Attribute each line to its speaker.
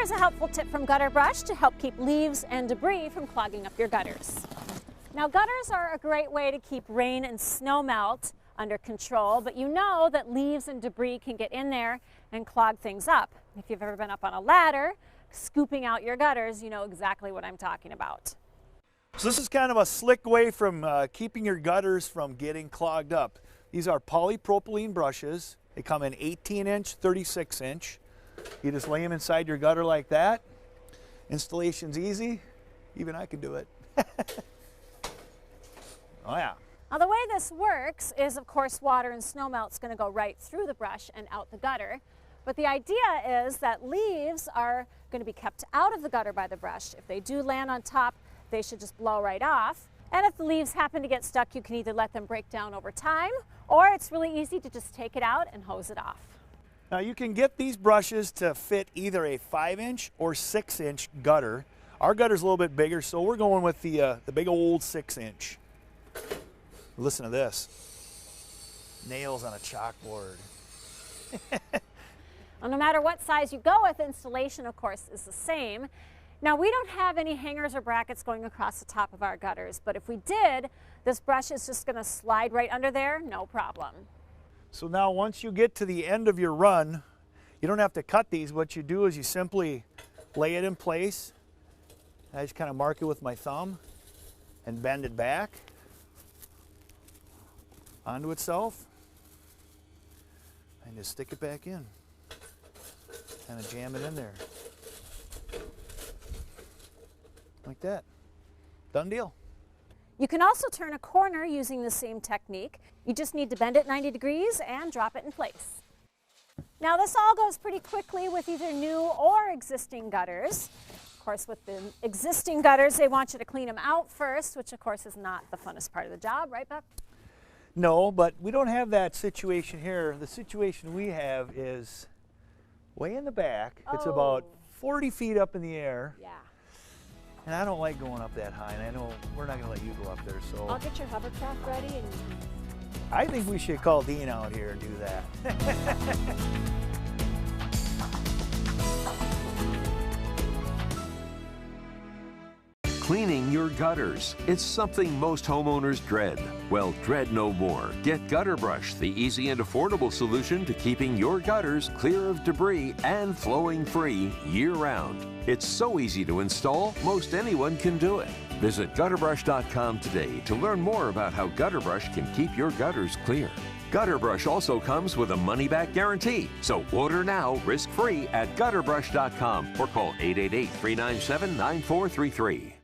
Speaker 1: Here's a helpful tip from GutterBrush to help keep leaves and debris from clogging up your gutters. Now, gutters are a great way to keep rain and snow melt under control, but you know that leaves and debris can get in there and clog things up. If you've ever been up on a ladder scooping out your gutters, you know exactly what I'm talking about.
Speaker 2: So this is kind of a slick way from keeping your gutters from getting clogged up. These are polypropylene brushes. They come in 18-inch, 36-inch. You just lay them inside your gutter like that. Installation's easy. Even I can do it. Oh yeah.
Speaker 1: Now the way this works is, of course, water and snow melt's going to go right through the brush and out the gutter. But the idea is that leaves are going to be kept out of the gutter by the brush. If they do land on top, they should just blow right off. And if the leaves happen to get stuck, you can either let them break down over time, or it's really easy to just take it out and hose it off.
Speaker 2: Now you can get these brushes to fit either a 5-inch or 6-inch gutter. Our gutter's a little bit bigger, so we're going with the big old 6-inch. Listen to this. Nails on a chalkboard.
Speaker 1: Well, no matter what size you go with, installation, of course, is the same. Now, we don't have any hangers or brackets going across the top of our gutters, but if we did, this brush is just going to slide right under there, no problem.
Speaker 2: So now once you get to the end of your run, you don't have to cut these. What you do is you simply lay it in place. I just kind of mark it with my thumb and bend it back onto itself and just stick it back in. Kind of jam it in there. Like that. Done deal.
Speaker 1: You can also turn a corner using the same technique. You just need to bend it 90 degrees and drop it in place. Now this all goes pretty quickly with either new or existing gutters. Of course, with the existing gutters, they want you to clean them out first, which of course is not the funnest part of the job, right, Buck?
Speaker 2: No, but we don't have that situation here. The situation we have is way in the back. Oh. It's about 40 feet up in the air. Yeah. And I don't like going up that high, and I know we're not going to let you go up there, so...
Speaker 1: I'll get your hovercraft ready and...
Speaker 2: I think we should call Dean out here and do that.
Speaker 3: Cleaning your gutters. It's something most homeowners dread. Well, dread no more. Get GutterBrush, the easy and affordable solution to keeping your gutters clear of debris and flowing free year-round. It's so easy to install, most anyone can do it. Visit GutterBrush.com today to learn more about how GutterBrush can keep your gutters clear. GutterBrush also comes with a money-back guarantee, so order now risk-free at GutterBrush.com or call 888-397-9433.